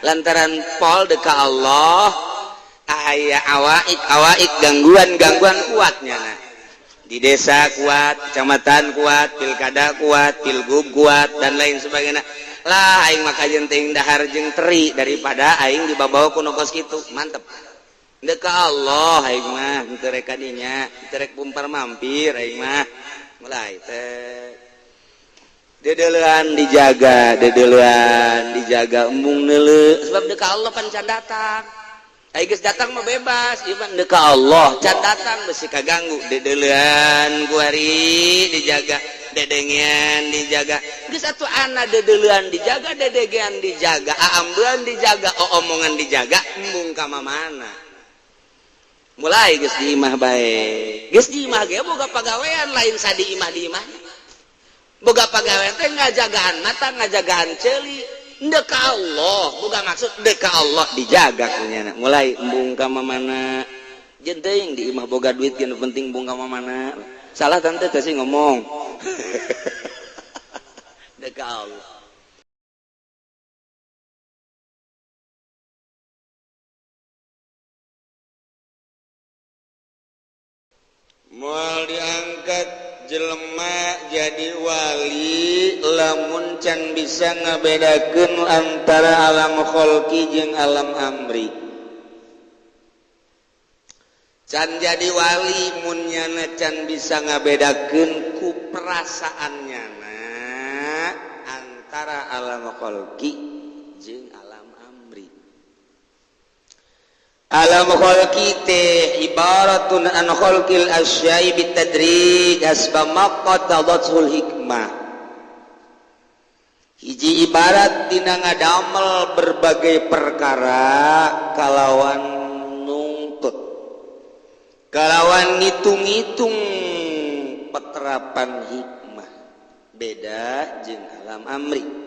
lantaran pol deka Allah aya awaik gangguan kuatnya nah. Di desa kuat, kecamatan kuat, pilkada kuat, pilgub kuat dan lain sebagainya. Lah aing maka jenting dahar jeung teri daripada aing dibabawa ku nokos kitu. Mantep. Deka Allah aing mah teu rek kadinya, teu rek pumpar mampir aing mah. Mulai teh dedeulean dijaga embung neuleu sebab deka Allah pan can datang. Aing geus datang mah bebas, ieu mah deka Allah can datang besi kaganggu. Dedeulean ku ari dijaga, dedengean dijaga. Geus atuh ana dedeulean dijaga, dedegean dijaga, aambeun dijaga, omongan dijaga, embung ka mana. Mulai geus di imah bae. Geus di imah ge boga pagawean lain sadi imah di imah. Boga pagawean teh ngajagaan mata, ngajagaan ceuli. Deka Allah, bukan maksud deka Allah dijaga kunyana. Mulai embung ka mana jenting di imah boga duit yang penting embung ka mana. Salah tante teh sih ngomong. Deka Allah. Moal diangkat jelema jadi wali lamun can bisa ngabedakeun antara alam kholqi jeung alam amri. Can jadi wali mun nyana can bisa ngabedakeun ku perasaannya antara alam kholqi jeung alam amri. Alam kholqi teh ibaratun an kholqil asya'i bitadrij asbab maqtadatul hikmah. Hiji ibarat tina ngadamel berbagai perkara kalawan nuntut, kalawan ngitung-ngitung peterapan hikmah. Beda jeung alam amri.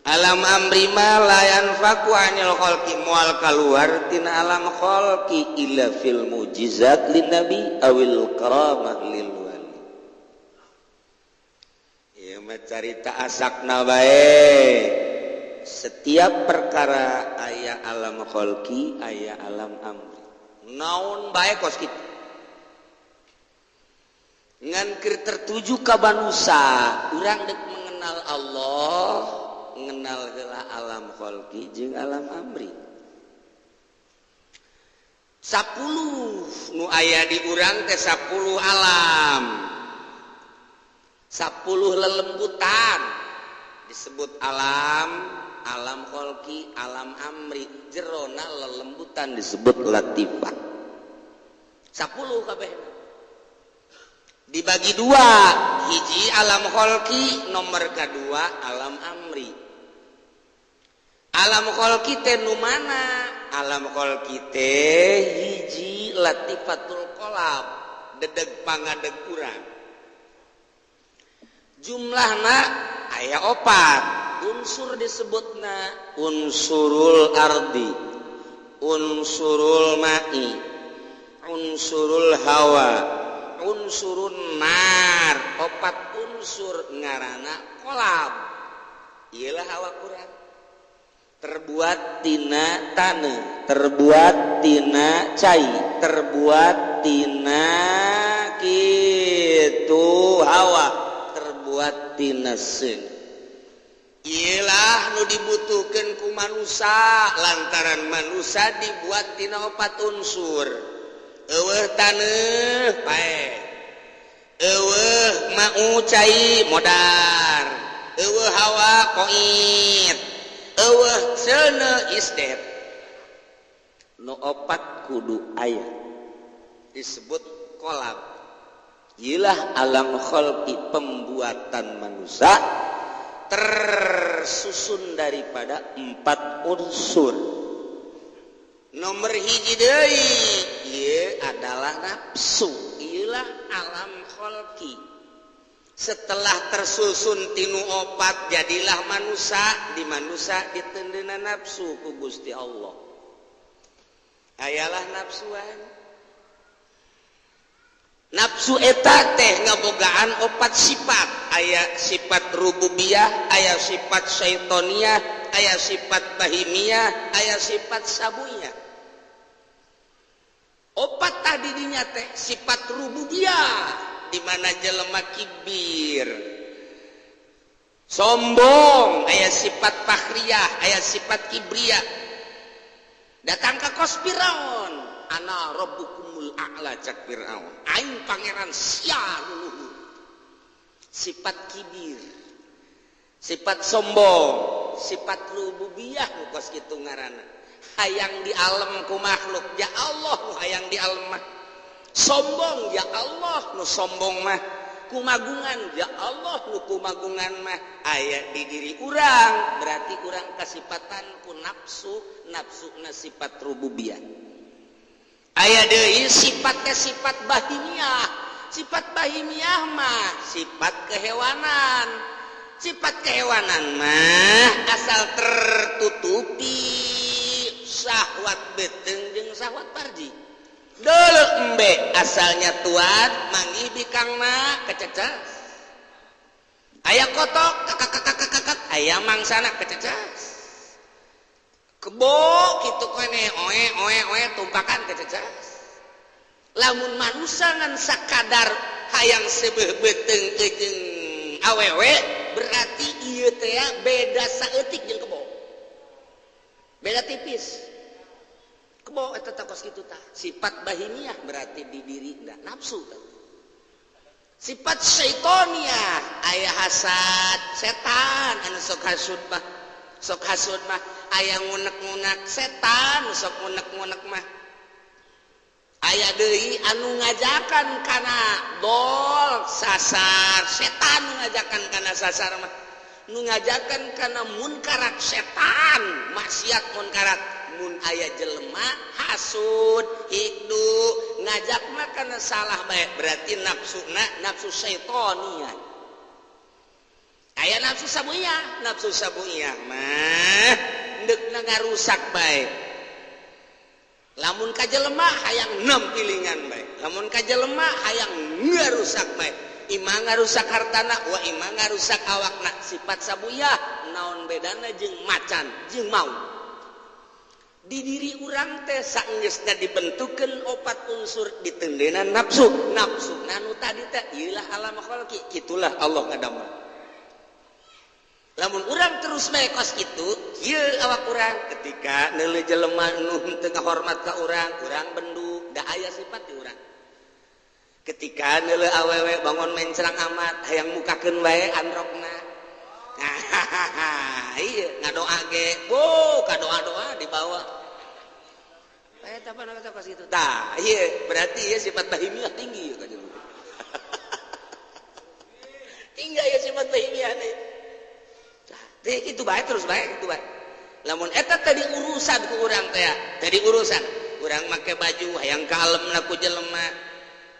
Alam amri ma la yanfaku anil khalqi mual kaluar tina alam khalqi illa fil mujizat lin nabi awil karamah lil wali. Ieu mah carita asakna bae. Setiap perkara aya alam khalqi, aya alam amri. Naon bae kos kitu. Ngan keur tertuju ka manusia, urang dek mengenal Allah. Mengenal heula alam kholqi jeung alam amri. 10 nu aya di urang teh 10 alam. 10 lelembutan disebut alam kholqi, alam amri. Jerona lelembutan disebut latifah. 10 kabeh. Dibagi 2, hiji alam kholqi, nomor kedua alam amri. Alam kholqi teh nu mana? Alam kholqi teh hiji latifatul qalab, dedeg pangadeg urang. Jumlahna aya 4, unsur disebutna unsurul ardi, unsurul ma'i, unsurul hawa, unsurun nar. 4 unsur ngaranna qalab. Iyalah hawa urang. Terbuat tina taneuh, terbuat tina cai, terbuat tina kitu hawa, terbuat tina seun. Iyalah nu dibutuhkeun ku manusia lantaran manusia dibuat tina 4 unsur. Eueuh taneuh pae, eueuh mau cai modar, eueuh hawa koit, eueuh seuneu isdet. Nu 4 kudu aya disebut qalab. Iyalah alam kholqi, pembuatan manusia tersusun daripada 4 unsur. Nomor hiji deui ieu adalah nafsu. Iyalah alam kholqi. Setelah tersusun tinu 4 jadilah manusia. Di manusia ditendeuna nafsu ku Gusti Allah. Ayalah nafsuan. Nafsu eta teh ngabogaan 4 sifat. Aya sifat rububiyah, aya sifat syaitoniyah, aya sifat bahimiyah, aya sifat sabuyah. Opat tadi dinya teh sifat rububiyah, di mana jelema kibir, sombong, aya sifat fakhriyah, aya sifat kibriyah. Datang ke kos Firaun, ana rabbukumul a'la cak Firaun, aing pangeran sia luhur. Sifat kibir, sifat sombong, sifat rububiyah nu kos kitu ngaranna. Hayang di alam ku makhluk, ya Allah nu hayang di alam mah. Sombong, ya Allah nu sombong mah. Kumagungan, ya Allah nu kumagungan mah. Aya di diri urang, berarti urang kasifatan ku nafsu, nafsuna sifat rububiyah. Aya deui sifatnya sifat bahimiyah. Sifat bahimiyah mah sifat kehewanan. Sifat kehewanan mah asal tertutupi syahwat beteng jeung syahwat farji. Deuleu embe asalnya tuan manggih bikangna kececas. Aya kotok kakak aya mangsana kececas. Kebo kitu kene oe tumpakan kececas. Lamun manusia ngan sakadar hayang sebeuh beteng jeung awewe berarti ieu teh beda saeutik jeung kebo. Beda tipis. Kebo eta kos kitu tah. Sifat bahimiyah berarti di diri da nafsu tah. Sifat syaitoniah aya hasad setan anu sok hasud mah aya ngunek-ngunek setan sok ngunek-ngunek mah. Aya deui anu ngajakan kana dol sasar setan nu ngajakan kana sasar mah. Nu ngajakan kana munkarat setan maksiat munkarat mun aya jelema hasud hikdu ngajakna kana salah bae berarti nafsuna nafsu syaitoniah. Aya nafsu sabuyah mah deukna ngarusak bae. Lamun ka jelema hayang nem pilingan bae, lamun ka jelema hayang ngarusak bae. Ima ngarusak hartana wa ima ngarusak awakna. Sifat sabuyah naon bedana jeung macan jeung mau. Di diri urang teh saenggeusna dibentukeun opat unsur ditendena nafsu. Nafsuna nu tadi teh ieulah alam khalqi, kitulah Allah ngadamel. Lamun urang terus bae kos kitu, ieu awak urang ketika neuleuh jelema nu teu ngahormat ka urang, urang bendu, da aya sifat di urang. Ketika neuleuh awewe bangun mencrang amat hayang mukakeun wae androkna. Ieu ngadoa ge, ka doa-doa dibawa. Eta apa kata pas kitu. Tah, ieu berarti ieu sifat bahimiyah tinggi ka jeung. Tinggi ya sifat bahimiyah teh. Teh kitu bae terus bae kitu bae. Lamun eta tadi urusan ku urang teh, tadi urusan. Urang make baju hayang kalemna ku jelema.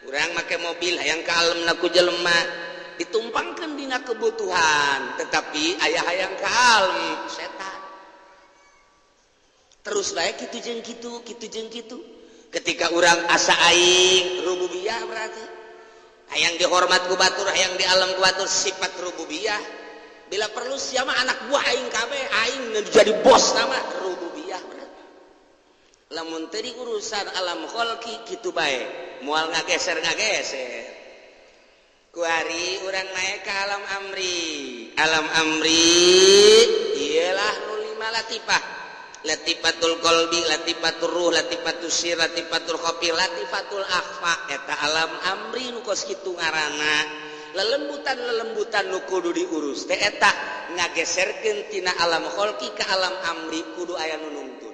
Urang make mobil hayang kalemna ku jelema, ditumpangkeun dina kebutuhan, tetapi aya hayang kalem setan. Terus bae kitu jeung kitu. Ketika urang asa aing rububiyah berarti hayang dihormat ku batur, hayang di alam ku batur sifat rububiyah. Bila perlu siapa anak buah aing kabeh, aing jadi bos nama rububiyah berarti. Lamun tadi urusan alam khalqi kitu bae, moal ngageser. Ku ari urang naik ke alam amri. Alam amri ialah nu lima latifah. Latifatul qalbi, latifatul ruh, latifatul sir, latifatul khafi, latifatul akhfa. Eta alam amri nu kos kitu ngaranna. Lelembutan nu kudu diurus teh eta ngageserkeun tina alam khalqi ka alam amri kudu aya nu nuntun.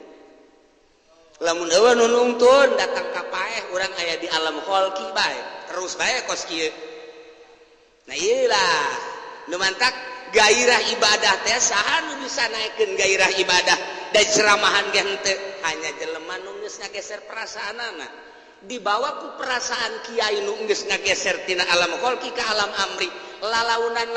Lamun eueuh nu nuntun datang ka paeh urang aya di alam khalqi bae terus bae kos kieu. Nah ieulah nu mantak gairah ibadah teh saha nu bisa naikeun gairah ibadah da ceramahan ge henteu hanya jelema nu geus ngageser perasaanana. Dibawa ku perasaan kiai nu geus ngageser tina alam khalqi ka alam amri. Lalaunan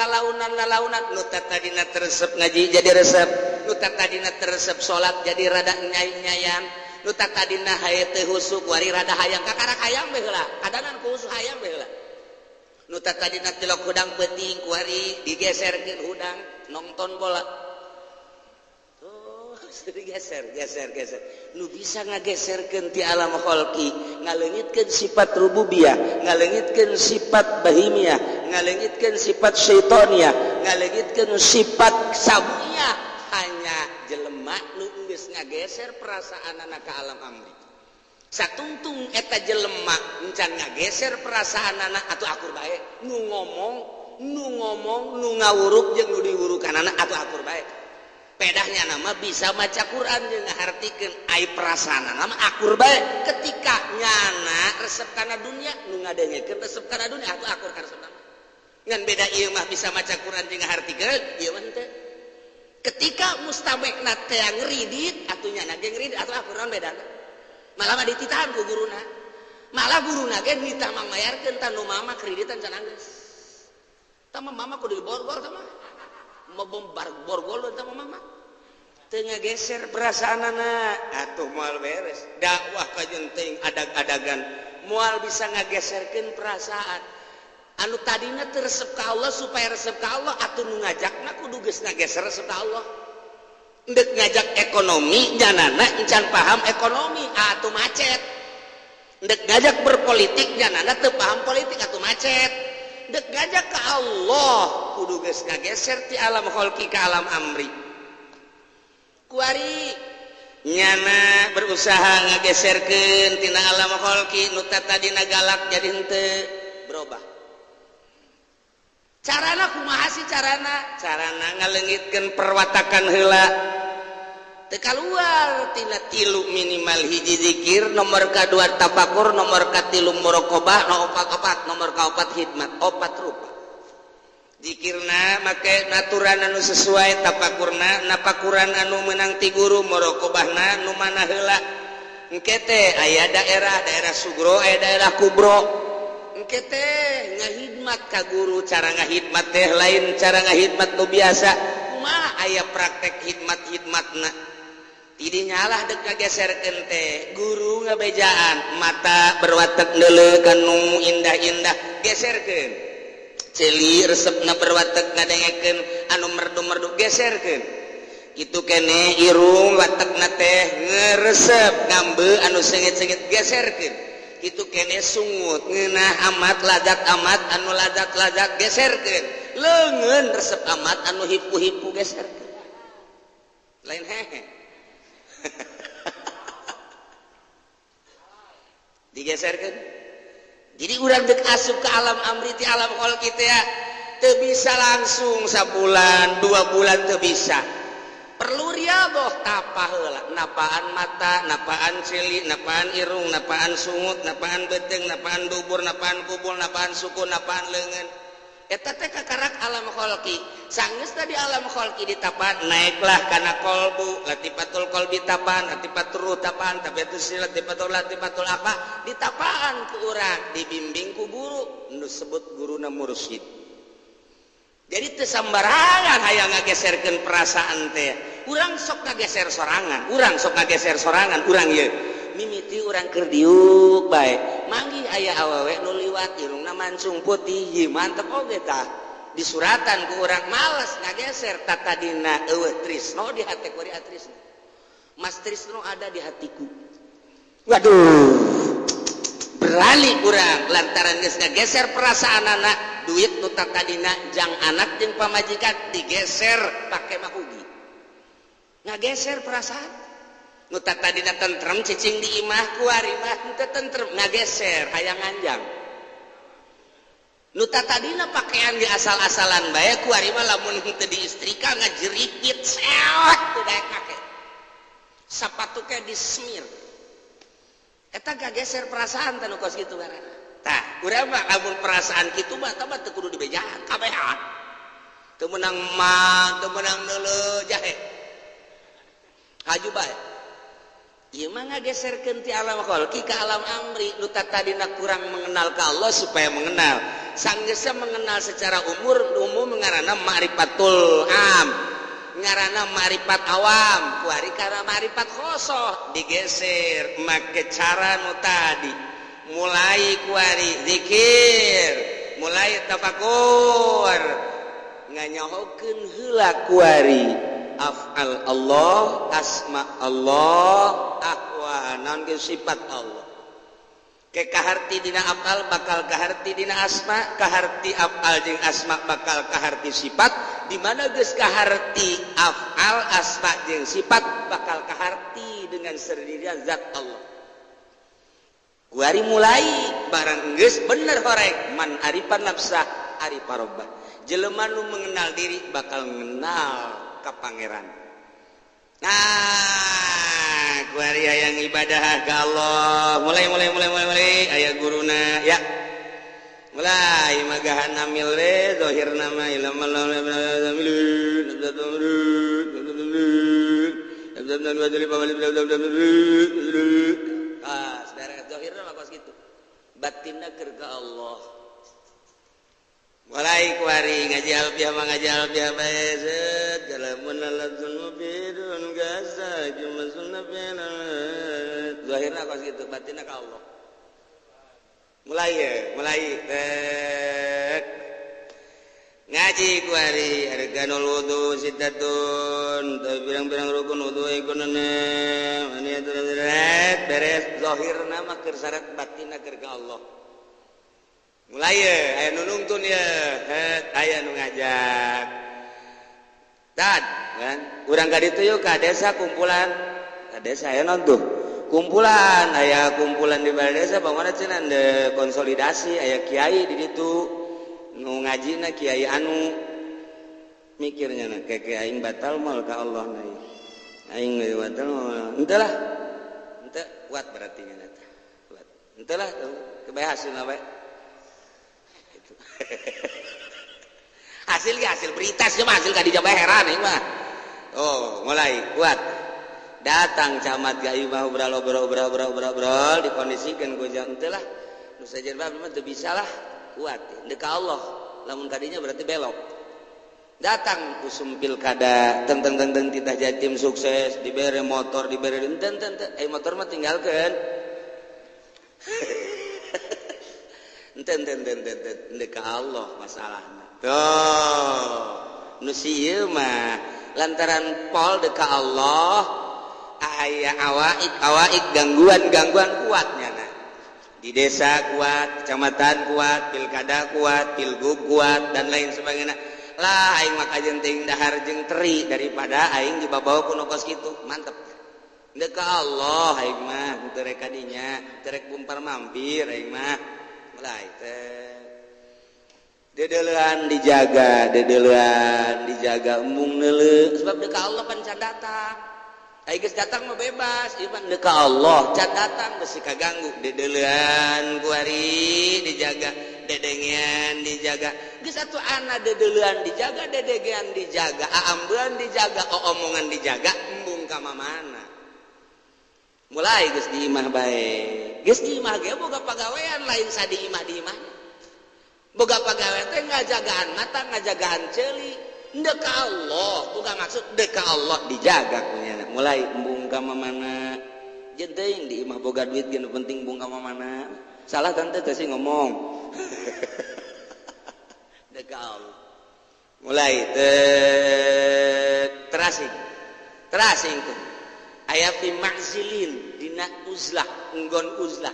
nu tadina teresep ngaji jadi resep, nu tadina teresep salat jadi rada nyai-nyayan, nu tadina haye teh husuk wari rada hayang kakarak hayang bae heula, kadanan ku husuk hayang bae heula. Nu tadina tilok hudang peuting ku wari digeserkeun hudang nonton bola. geser nu bisa ngageserkeun ti alam khalqi ngaleungitkeun sifat rububiyah ngaleungitkeun sifat bahimiyah ngaleungitkeun sifat syaitoniyah ngaleungitkeun sifat sabuyah hanya jelema nu geus ngageser perasaanna ka alam amri satungtung eta jelema encan ngageser perasaanna atuh akur bae nu ngomong nu ngawuruk jeung nu diwurukanana atuh akur bae pedahnya nama bisa maca Quran jeung ngahartikeun ai perasaan nama akur bae ketika nyana resep kana dunya nu ngadengekeun resep kana dunya atuh akur kana resep nama ngan beda ieu mah bisa maca Quran jeung ngahartikeun ieu mah teu ketika mustamekna teh ngridit atuh nyana ge ngridit atuh akur naon bedana malah mah dititahan ku guruna malah guruna ge nita mangmayarkeun tanu mama kreditan can anggeus tah mama kudu diborgol tah mah mau bombar borgol tah mama tengah geser perasaan anak atuh moal beres dakwah kajenting adag-adagan moal bisa ngageserkeun perasaan anu tadina teu resep ka Allah supaya resep ka Allah atuh nu ngajakna kudu geus ngageser resep ka Allah endek ngajak ekonomi janana encan paham ekonomi atuh macet endek ngajak berpolitik janana teu paham politik atuh macet endek ngajak ka Allah kudu geus ngageser ti alam khalqi ka alam amri kuari nyana berusaha ngageserkeun tina alam khalqi nu tadina galak jadi henteu berubah carana kumaha sih carana ngaleungitkeun perwatakan heula teu kaluar tina 3 minimal hiji zikir nomor kadua tafakur nomor katilu muraqabah nomor kaopat hikmat 4 rupa zikirna make naturan anu sesuai tafakurna napakuran anu meunang ti guru muraqabahna nu mana heula engke teh aya daerah sugro aya daerah kubro engke teh ngahidmat ka guru cara ngahidmat teh lain cara ngahidmat nu biasa kumaha aya praktek hidmatna tidinya lah dek ngageserkeun teh guru ngabejaan mata berwatek neuleuh kanu indah-indah geserkeun celi resepna berwatek ngadengekeun anu merdu-merdu geserkeun kitu kene irung watekna teh ngeuresep ngambeu anu seungit-seungit geserkeun kitu kene sungut ngeunah amat anu ladat geserkeun leungeun resep amat anu hipu-hipu geserkeun lain hehe digeserkeun jadi urang dek asup ke alam amri ti alam khalqi teh teu bisa langsung sabulan 2 bulan teu bisa perlu riadoh tapa heula napaan mata napaan cili napaan irung napaan sungut napaan beteng napaan dubur napaan kubul napaan suku napaan leungeun eta teh kakarak alam khalqi sanggeus tadi alam khalqi ditapaan naiklah kana qalbu latifatul qalbi tapaan latifatul ruh tapaan latifatul apa ditapaan ku urang dibimbing ku guru nu sebut guruna mursyid jadi teu sambarangan hayang ngageserkeun perasaan teh urang sok ngageser sorangan urang ieu mimiti urang keur diuk bae manggi aya awewe nu liwat irungna mancung putih mantep oge tah disuratan ku urang males ngageser tatadina eueuh trisno di hati ku ari trisno mas trisno ada di hatiku waduh berani urang lantaran geus ngageser perasaan anak duit nu tatadina jang anak jeung pamajikan digeser pake mahugi ngageser perasaan nu tadina tentrem cicing di imah kuari mah teu tentrem ngageser hayang anjang nu tadina pakaian di asal-asalan bae kuari mah lamun teu diistrika ngajeripit sewek teu daek make sapatu ke dismir eta ngageser perasaan teh nu kos kitu ngaranna tah urang mah lamun perasaan kitu mah tah teu kudu dibejaan kabehan teu meunang mag teu meunang neuleuh jahe haju bae ieu mah ngageserkeun ti alam khalqi ka alam amri nu tadina kurang mengenal ka Allah supaya mengenal sanggeusna mengenal secara umum ngaranna ma'rifatul am ngaranna ma'rifat awam kuari kana ma'rifat khosoh digeser make cara nu tadi mulai kuari zikir mulai tafakur nganyahokeun heula kuari af'al Allah, asma Allah, ahwa naon ge sifat Allah. Ke kaharti dina af'al bakal kaharti dina asma, kaharti af'al jeung asma bakal kaharti sifat, di mana geus kaharti af'al, asma jeung sifat bakal kaharti dengan sendirian zat Allah. Kuari mulai barang geus bener horeg man arifan nafsah arifa rabbah. Jelema nu mengenal diri bakal mengenal ka pangeran. Nah, kuari hayang ibadah ka Allah. Mulai aya guruna ya. Mulai magahan amil we zahirna ma ilmu saudara zahirna mah kos kitu. Batinna keur ka Allah. Mulai kuari ngaji alfiah bae set kalamun ladun mubidun gasa cuma sunnahna zahirna kos kitu batinna ka Allah. Mulai ngaji kuari arkanul wudu sitatun birang-birang rukun wudu ikunana mani terus beres zahirna mah keur syarat batinna keur ka Allah. Mulai aya nu nungtun ya aya nu ngajak tad kan urang ka ditu yeuh ka desa kumpulan ka desa aya naon tuh kumpulan aya kumpulan di balai desa bangunna cenah de konsolidasi aya kiai di ditu nu ngajina kiai anu mikirnya na ke aing batal mal ka Allah na aing batal mal henteu lah henteu kuat berarti nya teh kuat henteu lah kebae hasilna bae itu hasil berita sih mah hasil ka dijaba heran ieu mah oh mulai kuat datang camat gai mah obrol dikondisikan ku jam henteu lah nu sajen bae mah teu bisa lah kuat deuk ka Allah lamun kadinya berarti belok datang usum pilkada teng titah Jatim sukses dibere motor dibere enten motor mah tinggalkeun enten deuk ka Allah masalahna tuh nu sieu mah lantaran pol deuk ka Allah aya awaik gangguan kuatnya nah di desa kuat, kecamatan kuat, pilkada kuat, pilgub kuat dan lain sebagainya. Lah aing mah kajenting dahar jeung teri daripada aing dibabawa ku nu kos kitu. Mantep. Deuk ka Allah aing mah teu rek kadinya, teu rek bumpar mampir aing mah. Mulai teh. Dedeulean dijaga embung neuleuh sebab deuk ka Allah pan can datang. Ai geus datang mah bebas, iman deuk ka Allah, can datang geus kaganggu. Dedeulean kuari dijaga, dedengean dijaga. Geus atuh ana dedeulean dijaga, dedegean dijaga, aambeun dijaga, omongan dijaga, embung ka mamana. Mulai geus di imah bae. Geus di imah ge boga pagawean lain sadi imah di imahnya. Boga pagawean teh ngajagaan mata, ngajagaan ceuli. Deuk ka Allah, bukan maksud deuk ka Allah dijaga kunyana. Mulai embung ka mamana. Jeung teuing di imah boga duit geus penting embung ka mamana. Salah tante teh sih ngomong. Deuk ka Allah. Mulai terasing tuh. Aya fi ma'zilin dina uzlah, enggon uzlah.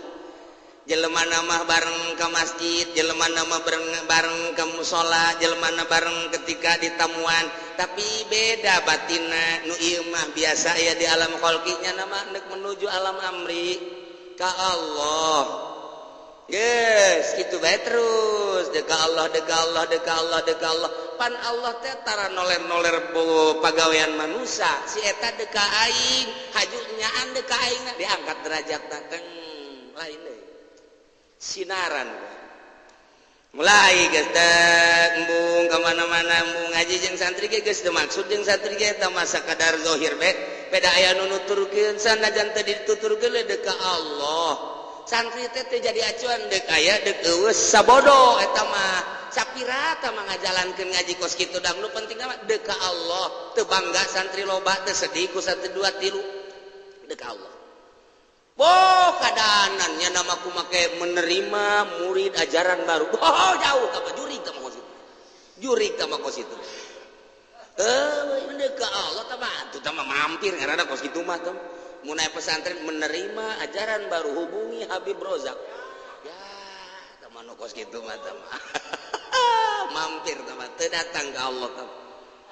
Jelema mah bareng ke masjid, jelema mah bareng ke musola, jelema bareng ketika di tamuan, tapi beda batinna. Nu ieu mah biasa aya di alam khalqinya nama hendak menuju alam amri ka Allah. Yes, kitu bae terus deuk ka Allah. Pan Allah teh tara noler-noler pagawean manusia. Si eta deuk ka aing, haju nyaan deuk ka aing diangkat derajatna teng lain deui. Sinaran mulai geus embung ka mana-mana embung ngaji jeung santri ge geus teu maksud jeung santri ge eta mah sakadar zahir bae beda aya nu nuturkeun sanajan teu dituturkeun deuk ka Allah santri teh teu jadi acuan deuk aya deuk eueus sabodo eta mah sapira tah mah ngajalankeun ngaji kos kitu dang nu penting mah deuk ka Allah teu bangga santri loba teu sedih ku 1 2 3 deuk ka Allah. Oh kadanannya nama aku make menerima murid ajaran baru. Oh jauh apa jurig sama kos itu. Bener ke Allah itu mampir karena kos gitu mah tuh mulai pesantren menerima ajaran baru hubungi Habib Rozak ya teman kos gitu mah mampir teman datang ke Allah tuh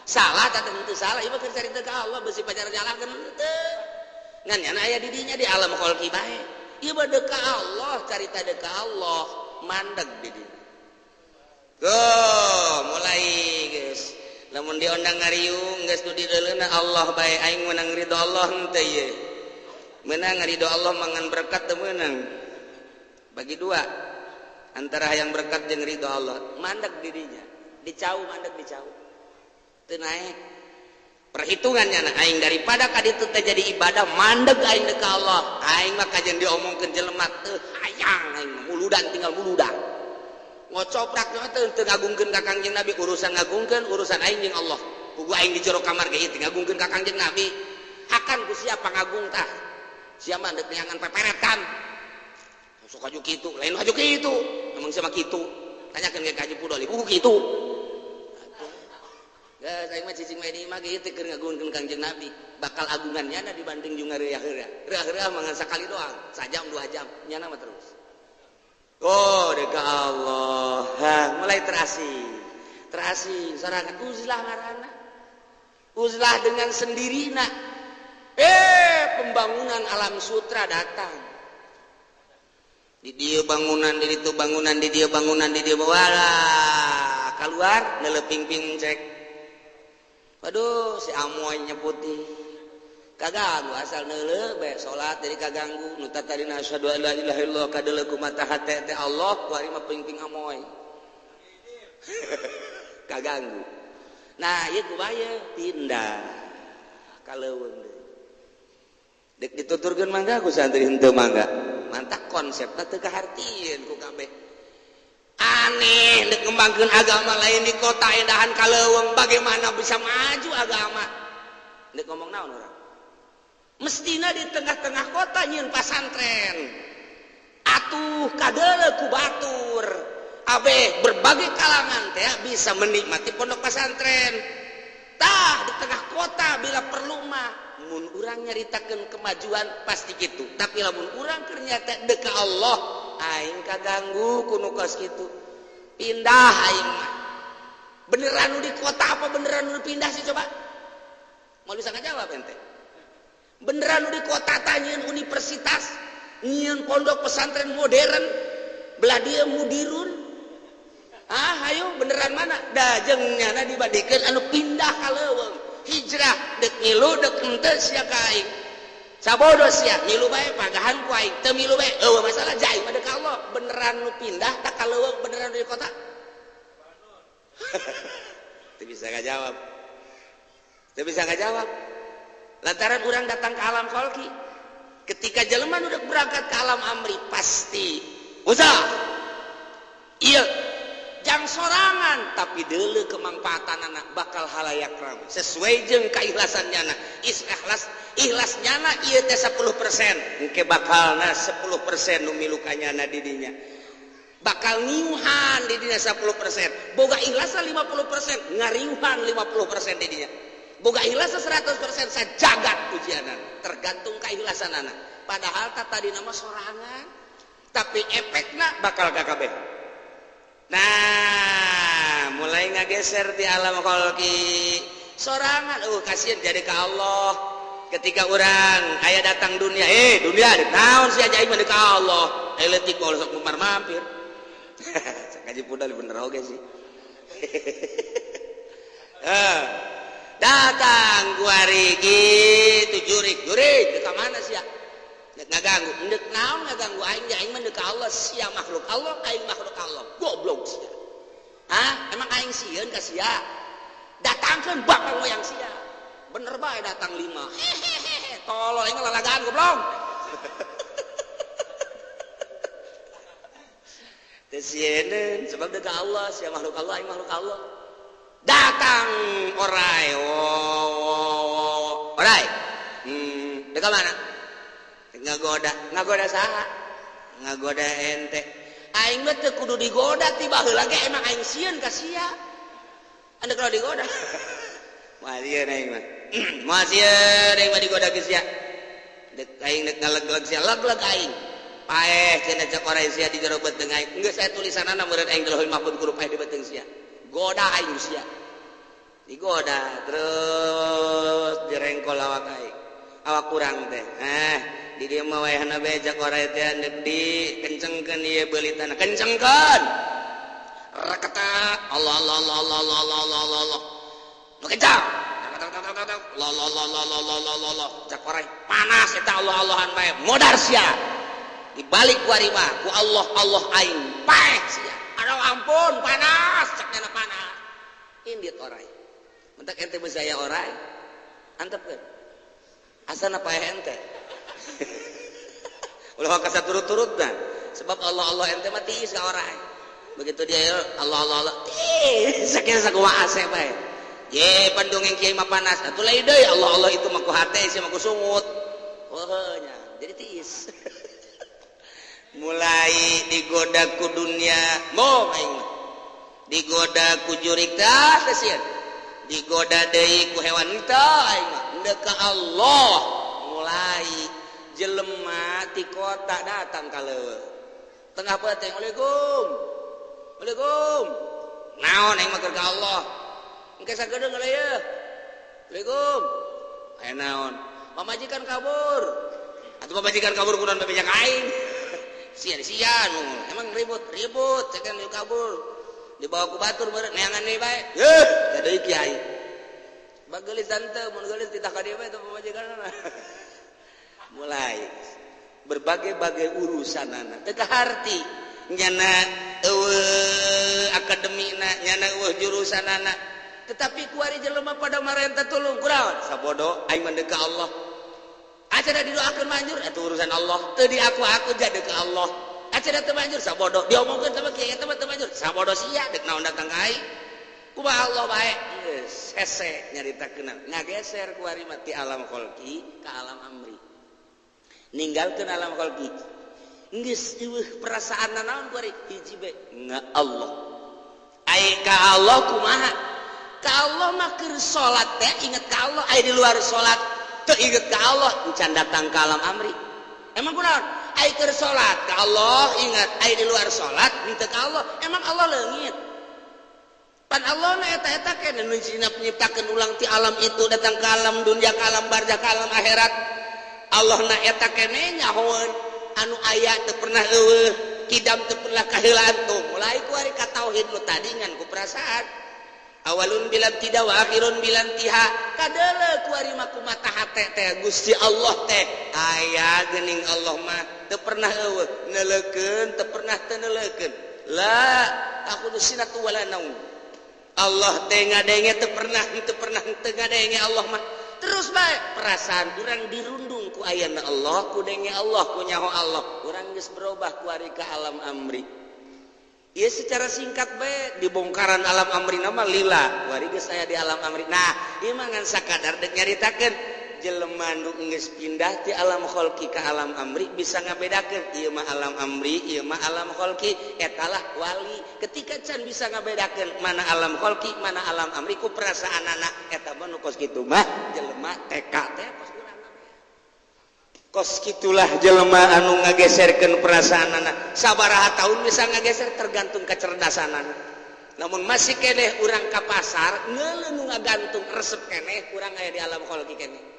salah tak tentu salah ieu keur carita ke Allah besi pacar nyalakeun teu ngan nya aya di dinya di alam khalqi bae ieu bade ka Allah carita deuk ka Allah mandeg di dinya mulai guys lamun diondang ngariung geus nu dideuleuna Allah bae aing menang ridho Allah henteu ye menang ridho Allah mangan berkat teu meunang bagi dua antara yang berkat jeung ridho Allah mandeg dirinya dicau mandeg dicau teu naek perhitungannya aing daripada ka ditu teh jadi ibadah mandeg aing ka Allah aing mah kajen diomongkeun jelema teu hayang aing muludan tinggal muludan ngocoprak teu ngagungkeun ka Kangjeng Nabi urusan ngagungkeun urusan aing jeung Allah pugu aing di jero kamar ge teh ngagungkeun ka Kangjeng Nabi hakan ku siapa ngagung tah sia mah deuk neangan peperetan sok aju kitu lain aju kitu emang sama kitu tanyakeun ge ka Haji Pudoli pugu kitu geus aing mah cicing we di imah ge teh keur ngagungkeun Kangjeng Nabi bakal agungannya dibanding jeung ngeureah-eureah mangan sakali doang sajam 2 jam nyana mah terus deka Allah mulai terasing sorangan uzlah ngaranna uzlah dengan sendirina pembangunan alam sutra datang di dia bangunan di itu bangunan di dia bangunan di dia walah keluar neleping-ping cek waduh si amoy nyeputi kaganggu asal neuleuh bae salat jadi kaganggu nu tatarina asyhadu an la ilaha illallah kadeuleuh kumaha hate teh Allah kuari mah ping-ping amoy kaganggu nah ieu kubaya pindah ka leuweung deui dek dituturkeun mangga ku santri henteu mangga mantap konsepna teu kahartieun ku kabeh aneh dek ngembangkeun agama lain di kota edahan ka leuweung bagaimana bisa maju agama dek ngomong naon urang mestina di tengah-tengah kota nyieun pasantren atuh kadeuleuh ku batur abeh berbagai kalangan teh bisa menikmati pondok pesantren tah di tengah kota bila perlu mah mun urang nyaritakeun kemajuan pasti kitu tapi lamun urang keur nyata deuk ka Allah aing kaganggu ku nu kos kitu pindah aing mah beneran nu di kota apa beneran nu pindah sih coba mau bisa ngajawab ente beneran di kota tanyain universitas nyian pondok pesantren modern belah dia mudirun ayo beneran mana dajengnya dibandingkan anu pindah ka leuweung hijrah dek ngilu dek henteu sia ka aing sabodo sia ngilu bae pagahan ku aing teu milu bae eueuh masalah jaing mah ka Allah beneran nu pindah tak ka leuweung beneran di kota teu bisa ngajawab lantaran orang datang ke alam khalqi ketika jelema udah berangkat ke alam amri pasti usah iya jang sorangan tapi deuleu kemanfaatan anak bakal halayak rame sesuai jeung kaikhlasannya anak ikhlasnya anak ieu teh 10% engke bakalna 10% nu milu kanyana di dinya bakal niuhan di dinya 10% boga ikhlasna 50% ngariuhan 50% di dinya boga ikhlasna 100% sajagat ujianan tergantung keikhlasan anak padahal tadi nama sorangan tapi efekna bakal kakabeh nah mulai ngageser di alam khalqi sorangan kasihan jadi ke Allah ketika orang aya datang dunia dunia naon sih aja iman ka Allah eletik kalau sok mampir Haji Pudoli bener oge sih datang kuari gitu jurik ke mana sih ya ngaganggu ndek naon ngaganggu aing aing mah ka Allah sia makhluk Allah aing makhluk Allah goblok sia emang aing sieun ka sia datangkeun bakal moyang sia bener bae datang 5 tolol aing lalagaan goblok teu sieun sebab deuk ka Allah sia makhluk Allah aing makhluk Allah datang orai deuk ka mana ngagoda saha ngagoda ente aing mah teu kudu digoda ti baheula ge emang aing sieun ka sia anda kalau digoda Masih aing mah. Masih aing mah digoda geus sia. Dek aing dek ngaleg-leg sia leg-leg aing. Paeh cenah cek orangnya sia di jero beuteung aing. Geus saya tulisanana meureun aing teh mahfud huruf paeh di beuteung sia. Goda aing sia. Digoda terus direngkol awak aing. Awak kurang teh. Di dieu mah wayahna bejak orangnya teh dek dikencengkeun ieu beulitana. Kencengkeun. Rakata Allah Allah Allah Allah Allah Allah Allah Allah. Nu kencang. Allah cak orang panas eta Allah-Allahan bae modar sia dibalik kuari mah ku Allah Allah aing paeh sia aduh ampun panas cak nya panas indit orai mentak ente beus aya orai antepkeun asana paeh ente ulah ka saturut-turutna sebab Allah Allah ente mah tiis ka orai begitu dia Allah Allah Allah tiis sakieu sakumaha ase bae ye pandongeng kiai mah panas atuh lain deui Allah Allah itu mah ku hate sia mah ku sungut nya jadi tiis mulai digoda ku dunia moh aing digoda ku jurik tah sieun digoda deui ku hewan tah aing mah henteu ka Allah mulai jelema ti kota datang ka leuweung tengah peteng Waalaikum naon aing mah keur ka Allah engke sagedeung galeh ya. Assalamualaikum. Aya naon? Pamajikan kabur. Atuh pamajikan kabur kunaon bebejak aing. Sian emang ribut cekan yuk kabur. Dibawa ku batur meureun neangan deui bae. Yeuh, teh deui kiai. Bageulis tante mun geulis titah ka dieu bae teh pamajikanna. Mulai berbagai-bagai urusanana teu kaharti nyana eueuh akademina nyana eueuh jurusanana tetapi kuari jelema pada marenta tulung kunaon sabodo aing mendeka Allah acara didoakeun manjur eta urusan Allah teu diaku-aku jadi ke Allah acara teu manjur sabodo diomongkeun sama kiai eta mah teu manjur sabodo sia dek naon datang ka aing kumaha Allah bae geus hese nyaritakeun ngageser kuari mah ti alam kholqi ka alam amri ninggalkeun alam kholqi geus eueuh perasaanna naon kuari hiji bae Allah ai ka Allah kumaha ka Allah mah keur salat teh inget ka Allah aya di luar salat teu inget ka Allah encan datang ka alam amri emang kunaon aya keur salat ka Allah ingat aya di luar salat henteu ka Allah emang Allah leungit pan Allah na eta-eta keneh nu nyiptakeun ulang ti alam itu datang ka alam dunya ka alam barzakh ka alam akhirat Allah na eta keneh nyahoeun anu aya teu pernah eueuh kidam teu pernah kaheulaan tuh mulai ku ari ka tauhid nu tadi ngan ku perasaan awalun bilan tidak wa akhirun bilan tiha kadeule kuari mah kumaha hate teh Gusti Allah teh aya geuning Allah mah teu pernah eueuh neulekeun teu pernah teu neulekeun la takhudus sinatu wala naum Allah teh ngadenge teu pernah teu ngadenge Allah mah terus bae perasaan urang dirundung ku ayana Allah ku denge Allah ku nyaho Allah urang geus berubah kuari ka alam amri. Ya secara singkat bae dibongkaran alam amri nama lila wari geus aya di alam amri nah ieu mah ngan sakadar dek nyaritakeun jelema nu geus pindah ti alam kholqi ka alam amri bisa ngabedakeun ieu mah alam amri ieu mah alam kholqi etalah wali ketika can bisa ngabedakeun mana alam kholqi mana alam amri ku perasaanana eta mah nu kos kitu mah jelema TK teh kos urangna kos kitulah jelema anu ngageserkeun perasaanana sabaraha taun bisa ngageser tergantung kecerdasanana namun masih keneh urang ka pasar ngeuleuh nu ngagantung resep keneh urang aya di alam kholqi keneh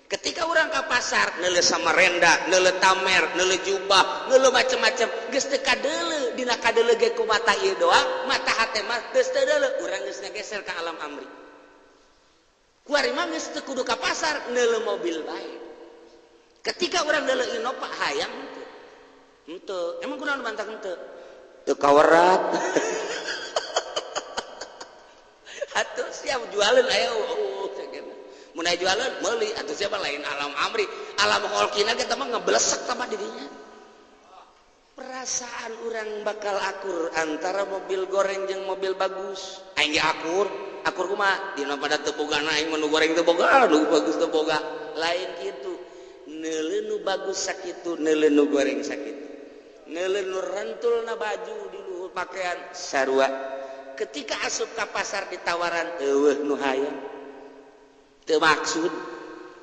ketika urang ka pasar ngeuleuh samarenda ngeuleuh tamer ngeuleuh jubah ngeuleuh macem-macem geus teu kadeuleuh dina kadeuleuh ge ku mata ieu doang mata hate mah geus teu deuleuh urang geus ngageser ka alam amri kuari mah geus teu kudu ka pasar ngeuleuh mobil bae ketika orang deuleuh innova hayang henteu emang kunaon bantang henteu teu kawerat atuh siap jualan aya mun aya jualan meuli atuh siapa lain alam amri alam kholqina ge mah ngeblesek sama dirinya perasaan orang bakal akur antara mobil goreng jeung mobil bagus aing ge akur kumaha dina pada teu bogana aing nu goreng teu boga nu bagus teu boga lain kitu neuleuh nu bagus sakitu neuleuh nu goreng sakitu neuleuh nu rentulna baju di luhur pakaian sarua ketika asup ka pasar ditawaran eueuh nu hayang teu maksud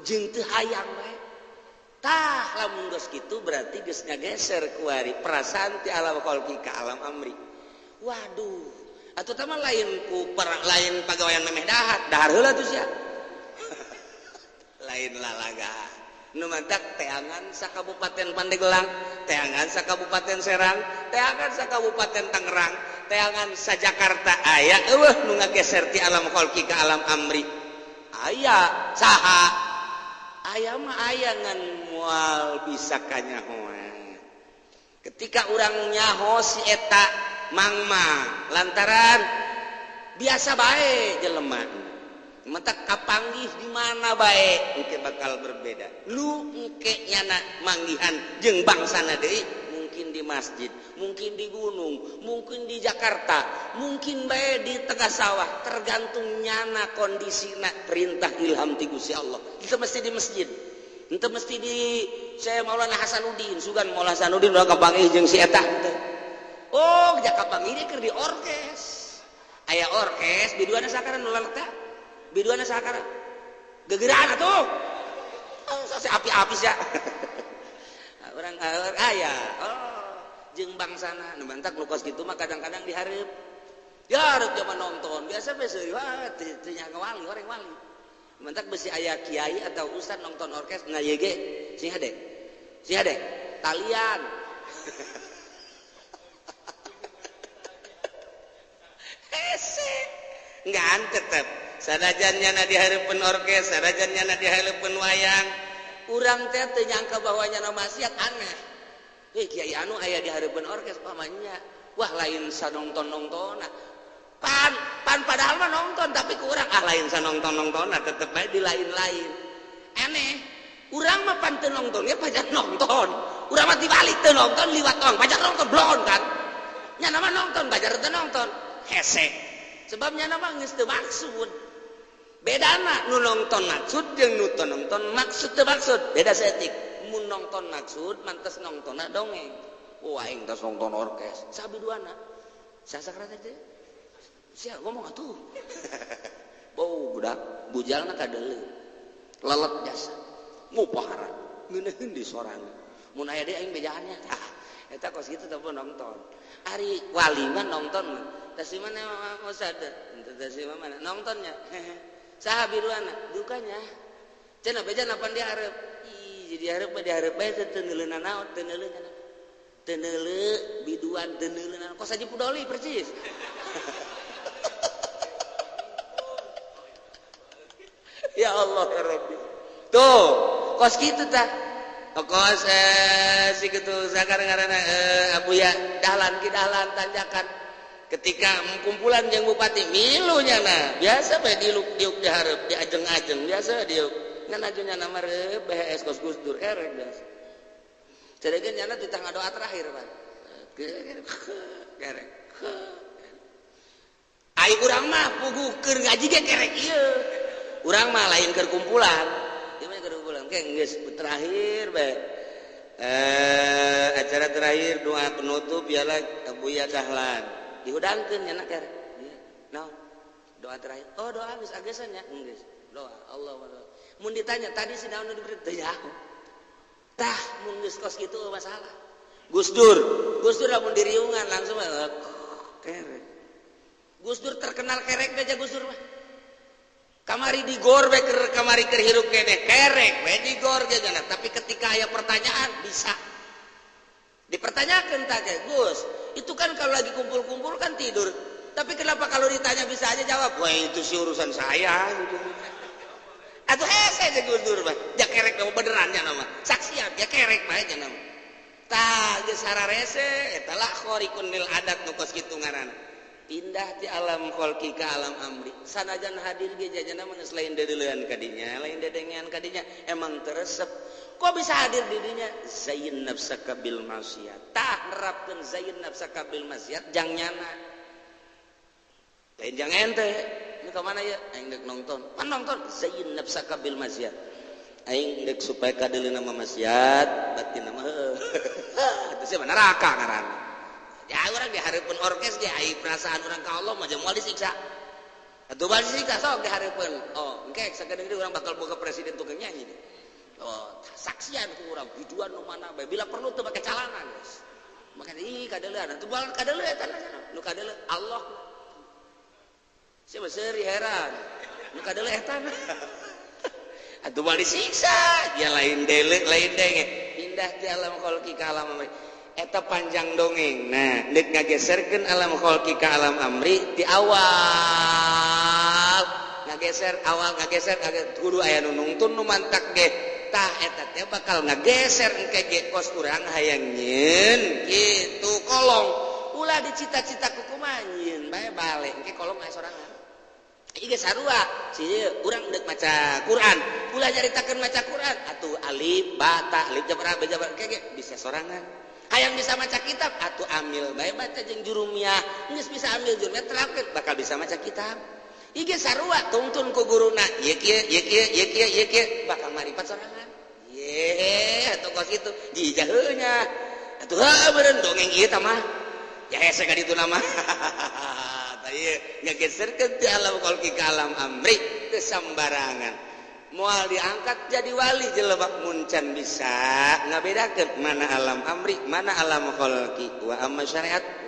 jeung teu hayang bae tah lamun geus kitu berarti geus ngageser ku ari perasaan ti alam khalqi ka alam amri. Waduh atuh teh mah lain ku lain pagawean memeh dahar heula tuh sia lain lalaga nu mantak teangan sa Kabupaten Pandeglang, teangan sa Kabupaten Serang, teangan sa Kabupaten Tangerang, teangan sa Jakarta aya eueuh nu ngageser ti alam khalqi ka alam amri. Aya saha aya mah aya ngan moal bisa kanyahoan ketika urang nyaho si eta mangma lantaran biasa bae jelema mentak kapanggih di mana bae engke bakal berbeda. Lu engke nyana manggihan jeung bangsana deui mungkin di masjid, mungkin di gunung, mungkin di Jakarta, mungkin bae di tengah sawah, tergantung nyana kondisina perintah ilham ti Gusti Allah. Itu mesti di masjid. Itu mesti di saya Maulana Hasanuddin, sugan Maulana Hasanuddin udah kapanggih jeung si eta teh. Oh, jak kapanggih dia keur di orkes. Aya orkes biduana sakaran ulah teh. Biduana sakara gegerana tuh sase api-api sia urang aya jeung bangsana nu bantak nu kos kitu mah kadang-kadang dihareup zaman nonton biasa beuseui wah teu nya ngawali orang wali bantak beusi aya kiai atau ustad nonton orkes na ye ge sing hade talian hese ngan tetep sadajan nyana dihareupeun orkes, sadajan nyana dihareupeun wayang, urang teh teu nyangka bahwa nyana maksiat aneh. Kiai anu aya dihareupeun orkes pamannya. Wah lain sanongton-nongtonna. Pan padahal mah nonton tapi ku urang lain sanongton-nongtonna tetep bae di lain-lain. Aneh. Urang mah pan teu nongton ge pajar nonton. Urang mah dibalik teu nonton liwat tong, pajar nonton blon kan. Nyana mah nonton, pajar teu nonton. Hese. Sebabnya nama geus teu maksud. Bedana nu nonton maksud jeung nu teu nonton maksud teu maksud beda setik. Mun nonton maksud mantes nongtonna dongeng. Oh aing tos nonton orkes sabiduana sasakra teh sia ngomong atuh bau budak bujalna kadeuleu lelet jasa ngupahara ngeuneun di sorangan mun aya deui aing bejaannya eta kos kitu teh nonton ari wali mah nonton mah tah si mana ustad teh si mana nontonnya saha biduana dukanya cenah bejana pan dihareup jadi hareup mah dihareup bae teu neuleunan naon teu neuleunan teu neuleu biduan teu neuleunan kos Haji Pudoli persis ya Allah ya Rabbi tuh kos kitu tah kos si kitu sakar ngaranna abuya dahlan ki dahlan tanjakan ketika kumpulan jeung bupati milunya nah biasa bae diuk dihareup diajeng-ajeng biasa diuk ngan ajunya nama reup BHS kos Gus Dur kerek biasa cedegeun nyana di tangga doa terakhir Pak kerek ai urang mah pugu keur ngaji ge kerek ieu urang mah lain keur kumpulan ieu mah keur kumpulan ke geus terakhir bae acara terakhir doa penutup ialah Abuya Dahlan dihudangkeun nya keur naon doa terakhir oh doa geus agesan nya geus doa Allah mun ditanya tadi si naon diberi teu nyaho tah mun geus kos kitu masalah Gus Dur lamun diriungan langsung kerek Gus Dur terkenal kerek aja Gus Dur mah kamari digor we keur kamari keur hirup keneh kerek we digor ge cenah tapi ketika aya pertanyaan bisa dipertanyakan tak kayak Gus itu kan kalau lagi kumpul-kumpul kan tidur tapi kenapa kalau ditanya bisa aja jawab wah itu sih urusan saya atau hese aja Gus Dur mah ya kerek nama benerannya nama saksian ya kerek mah aja nama tah geus sararese eta lah khoriqun lil adat nu kos kitu ngaranna pindah ti alam khalqi ka alam amri sanajan hadir ge jajana mah geus lain deuleuan ka dinya lain dedengan ka dinya emang teresep kok bisa hadir di dinya zayyin nafsaka bil maksiat tah nerapkeun zayyin nafsaka bil maksiat jang nyana lain jang ente ini ke mana ya aing dek nonton pan nonton zayyin nafsaka bil maksiat aing dek supaya kadeulina mah maksiat batin mah itu sih neraka ngaranna ya urang dihareupeun orkes ge ai perasaan urang ka Allah mah jeung moal disiksa atuh bari sika sok dihareupeun oh engke sakedeung urang bakal boga presiden tukang nyanyi deh. Oh saksian ku urang biduan nu mana bae bila perlu teu make calangan guys makanya ih kadeulean atuh bal kadeuleun eta nu kadeuleun Allah siapa seuri heran nu kadeuleun eta atuh bal disiksa dia lain deuleu lain denge indah di alam khalqi ka alam amri eta panjang dongeng nah deuk ngageserkeun alam khalqi ka alam amri di awal ngageser kudu aya nu nungtun nu mantak ge tah eta teh bakal ngageser engke ge kos urang hayang nyeun kitu kolong ulah dicita-cita ku kumaha nyeun bae bale engke kolong aya sorangan ieu ge sarua si urang deuk maca Quran ulah nyaritakeun maca Quran atuh alif ba ta alif jabar ba jabar engke ge bisa sorangan hayang bisa maca kitab atuh ambil bae baca jeung jurumiyah geus bisa ambil jurumiyah terapkeun bakal bisa maca kitab ieu ge sarua tungtun ku guruna ieu kieu bakal marifat sorangan ye atuh kos kitu dijaheunya atuh heuh meureun dongeng ieu tah mah ya hese ka ditu nama tah ieu ngageserkeun ti alam khalqi ka alam amri teu sambarangan moal diangkat jadi wali jelebak muncan bisa ngabedakeun mana alam amri mana alam khalqi wa amma syariat